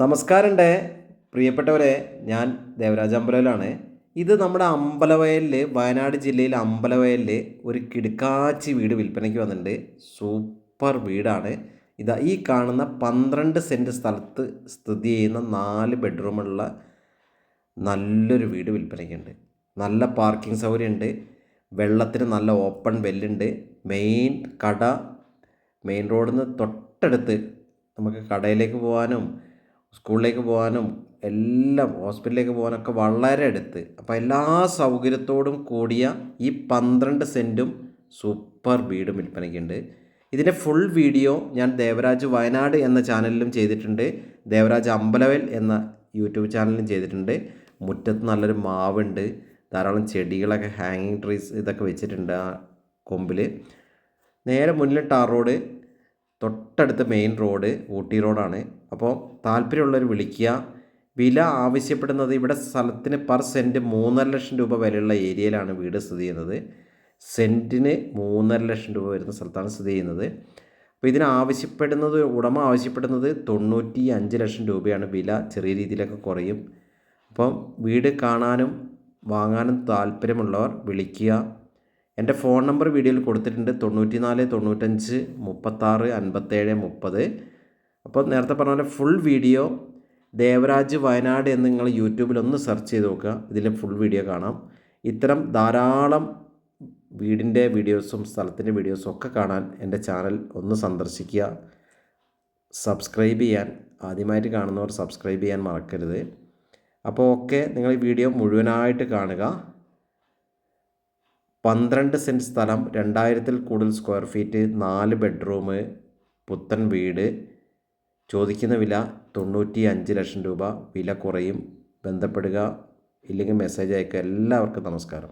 നമസ്കാരമുണ്ട് പ്രിയപ്പെട്ടവരെ. ഞാൻ ദേവരാജ് അമ്പലവയലാണ്. ഇത് നമ്മുടെ അമ്പലവയലിൽ, വയനാട് ജില്ലയിൽ അമ്പലവയലിൽ ഒരു കിടുക്കാച്ചി വീട് വിൽപ്പനയ്ക്ക് വന്നിട്ടുണ്ട്. സൂപ്പർ വീടാണ്. ഇതാ ഈ കാണുന്ന 12 സെൻറ്റ് സ്ഥലത്ത് സ്ഥിതി ചെയ്യുന്ന 4 ബെഡ്റൂമുള്ള നല്ലൊരു വീട് വിൽപ്പനയ്ക്കുണ്ട്. നല്ല പാർക്കിംഗ് സൗകര്യമുണ്ട്. വെള്ളത്തിന് നല്ല ഓപ്പൺ വെല്ലുണ്ട്. മെയിൻ കട മെയിൻ റോഡിൽ നിന്ന് തൊട്ടടുത്ത് നമുക്ക് കടയിലേക്ക് പോകാനും സ്കൂളിലേക്ക് പോകാനും എല്ലാം ഹോസ്പിറ്റലിലേക്ക് പോകാനൊക്കെ വളരെ അടുത്ത്. അപ്പോൾ എല്ലാ സൗകര്യത്തോടും കൂടിയ ഈ 12 സെൻറ്റും സൂപ്പർ വീടും വിൽപ്പനയ്ക്കുണ്ട്. ഇതിൻ്റെ ഫുൾ വീഡിയോ ഞാൻ ദേവരാജ് വയനാട് എന്ന ചാനലിലും ചെയ്തിട്ടുണ്ട്, ദേവരാജ് അമ്പലവയൽ എന്ന യൂട്യൂബ് ചാനലിലും ചെയ്തിട്ടുണ്ട്. മുറ്റത്ത് നല്ലൊരു മാവുണ്ട്, ധാരാളം ചെടികളൊക്കെ, ഹാങ്ങിങ് ട്രീസ് ഇതൊക്കെ വെച്ചിട്ടുണ്ട് ആ കൊമ്പിൽ. നേരെ മുന്നിൽ ടാർ റോഡ്, തൊട്ടടുത്ത് മെയിൻ റോഡ് ഊട്ടി റോഡാണ്. അപ്പോൾ താല്പര്യമുള്ളവർ വിളിക്കുക. വില ആവശ്യപ്പെടുന്നത്, ഇവിടെ സ്ഥലത്തിന് പെർ സെൻറ്റ് 3.5 ലക്ഷം രൂപ വിലയുള്ള ഏരിയയിലാണ് വീട് സ്ഥിതി ചെയ്യുന്നത്. സെൻറ്റിന് 3.5 ലക്ഷം രൂപ വരുന്ന സ്ഥലത്താണ് സ്ഥിതി ചെയ്യുന്നത്. അപ്പോൾ ഉടമ ആവശ്യപ്പെടുന്നത് 95 ലക്ഷം രൂപയാണ് വില. ചെറിയ രീതിയിലൊക്കെ കുറയും. അപ്പം വീട് കാണാനും വാങ്ങാനും താല്പര്യമുള്ളവർ വിളിക്കുക. എൻ്റെ ഫോൺ നമ്പർ വീഡിയോയിൽ കൊടുത്തിട്ടുണ്ട്, 94 95 36 57 30. അപ്പോൾ നേരത്തെ പറഞ്ഞ പോലെ ഫുൾ വീഡിയോ ദേവരാജ് വയനാട് എന്ന് നിങ്ങൾ യൂട്യൂബിൽ ഒന്ന് സെർച്ച് ചെയ്ത് നോക്കുക. ഇതിൽ ഫുൾ വീഡിയോ കാണാം. ഇത്തരം ധാരാളം വീടിൻ്റെ വീഡിയോസും സ്ഥലത്തിൻ്റെ വീഡിയോസും ഒക്കെ കാണാൻ എൻ്റെ ചാനൽ ഒന്ന് സന്ദർശിക്കുക. സബ്സ്ക്രൈബ് ചെയ്യാൻ, ആദ്യമായിട്ട് കാണുന്നവർ സബ്സ്ക്രൈബ് ചെയ്യാൻ മറക്കരുത്. അപ്പോൾ ഓക്കെ, നിങ്ങൾ ഈ വീഡിയോ മുഴുവനായിട്ട് കാണുക. 12 സെൻറ്റ് സ്ഥലം, 2000-ൽ കൂടുതൽ സ്ക്വയർ ഫീറ്റ്, 4 ബെഡ്റൂം, പുത്തൻ വീട്. ചോദിക്കുന്ന വില 95 ലക്ഷം രൂപ. വില കുറയും. ബന്ധപ്പെടുക, ഇല്ലെങ്കിൽ മെസ്സേജ് അയക്കുക. എല്ലാവർക്കും നമസ്കാരം.